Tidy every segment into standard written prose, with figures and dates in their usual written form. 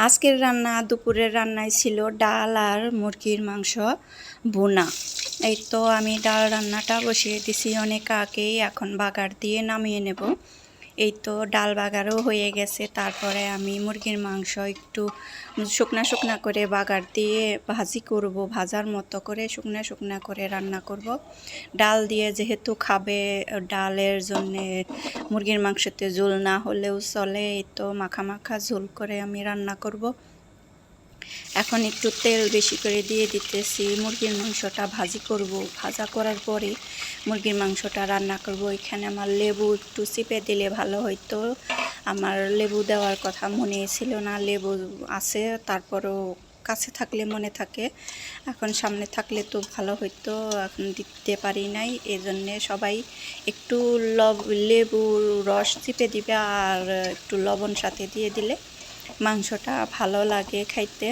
আজকের রান্না দুপুরের রান্নায় ছিল ডাল আর মুরগির মাংস ভুনা। এই তো আমি ডাল রান্নাটা বসিয়ে দিছি অনেক আগেই, এখন বাগার দিয়ে নামিয়ে নেব। এই তো ডাল বাগারও হয়ে গেছে। তারপরে আমি মুরগির মাংস একটু শুকনা শুকনা করে বাগার দিয়ে ভাজি করব, ভাজার মতো করে শুকনা শুকনা করে রান্না করব। ডাল দিয়ে যেহেতু খাবে, ডালের জন্যে মুরগির মাংসতে ঝোল না হলেও চলে। এই তো মাখা মাখা ঝোল করে আমি রান্না করব। এখন একটু তেল বেশি করে দিয়ে দিতেছি। মুরগির মাংসটা ভাজি করব, ভাজা করার পরে মুরগির মাংসটা রান্না করব। এখানে আমার লেবু একটু চিপে দিলে ভালো হইতো, আমার লেবু দেওয়ার কথা মনে ছিল না। লেবু আছে, তারপরও কাছে থাকলে মনে থাকে, এখন সামনে থাকলে তো ভালো হইতো, এখন দিতে পারি নাই। এজন্যে সবাই একটু লেবু রস চিপে দিবে আর একটু লবণ সাথে দিয়ে দিলে মাংসটা ভালো লাগে, খাইতে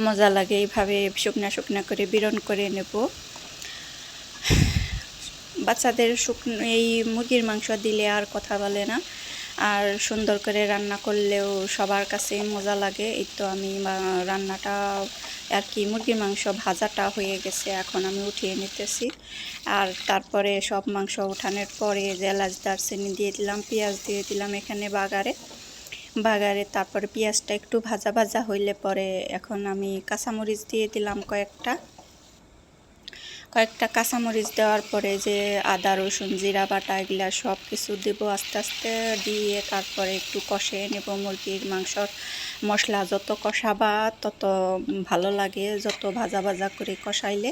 মজা লাগে। এইভাবে শুকনা শুকনা করে বিরন করে নেব। বাচ্চাদের এই মুরগির মাংস দিলে আর কথা বলে না, আর সুন্দর করে রান্না করলেও সবার কাছে মজা লাগে। এই তো আমি রান্নাটা আর কি মুরগির মাংস ভাজাটা হয়ে গেছে, এখন আমি উঠিয়ে নিতেছি। আর তারপরে সব মাংস উঠানোর পরে এলাচ দারচিনি দিয়ে দিলাম, পেঁয়াজ দিয়ে দিলাম এখানে বাগারে। তারপরে পেঁয়াজটা একটু ভাজা ভাজা হইলে পরে এখন আমি কাঁচামরিচ দিয়ে দিলাম কয়েকটা কাঁচামরিচ দেওয়ার পরে যে আদা রসুন জিরা বাটা এগুলা সব কিছু দেবো আস্তে আস্তে দিয়ে, তারপরে একটু কষিয়ে নেব। মুরগির মাংসর মশলা যত কষাবা তত ভালো লাগে, যত ভাজা ভাজা করে কষাইলে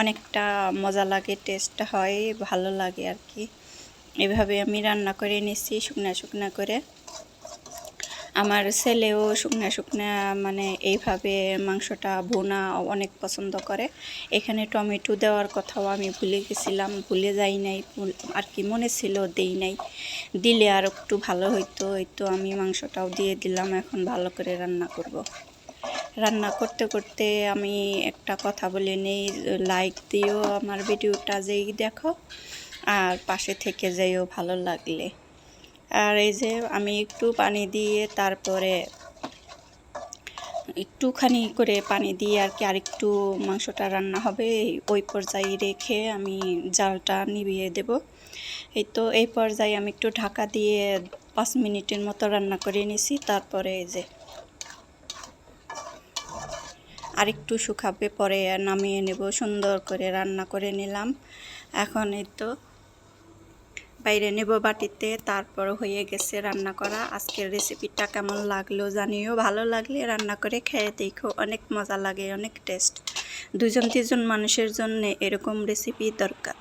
অনেকটা মজা লাগে, টেস্ট হয়, ভালো লাগে আর কি। এভাবে আমি রান্না করে নিচ্ছি শুকনা শুকনা করে। আমার ছেলেও শুকনা শুকনা মানে এইভাবে মাংসটা ভুনা অনেক পছন্দ করে। এখানে টমেটো দেওয়ার কথাও আমি ভুলে গেছিলাম, ভুলে যাই নাই আর কি, মনে ছিল দেই নাই, দিলে আর একটু ভালো হইতো। এই তো আমি মাংসটাও দিয়ে দিলাম, এখন ভালো করে রান্না করব। রান্না করতে করতে আমি একটা কথা বলে নেই, লাইক দিও আমার ভিডিওটা যেই দেখো, আর পাশে থেকে যাইও ভালো লাগলে। আর এই যে আমি একটু পানি দিয়ে তারপরে একটুখানি করে পানি দিয়ে আর কি আরেকটু মাংসটা রান্না হবে, ওই পর্যায়ে রেখে আমি জালটা নিভিয়ে দেব। এই তো এই পর্যায়ে আমি একটু ঢাকা দিয়ে 5 মিনিটের মতো রান্না করে নিছি। তারপরে এই যে আরেকটু শুকাবে, পরে নামিয়ে নেব। সুন্দর করে রান্না করে নিলাম। এখন এই তো বাইরে নেব বাটিতে। তারপর হয়ে গেছে রান্না করা। আজকের রেসিপিটা কেমন লাগলো জানিও, ভালো লাগলে রান্না করে খেয়ে দেখো, অনেক মজা লাগে, অনেক টেস্ট। 2-3 জন মানুষের জন্য এরকম রেসিপি দরকার।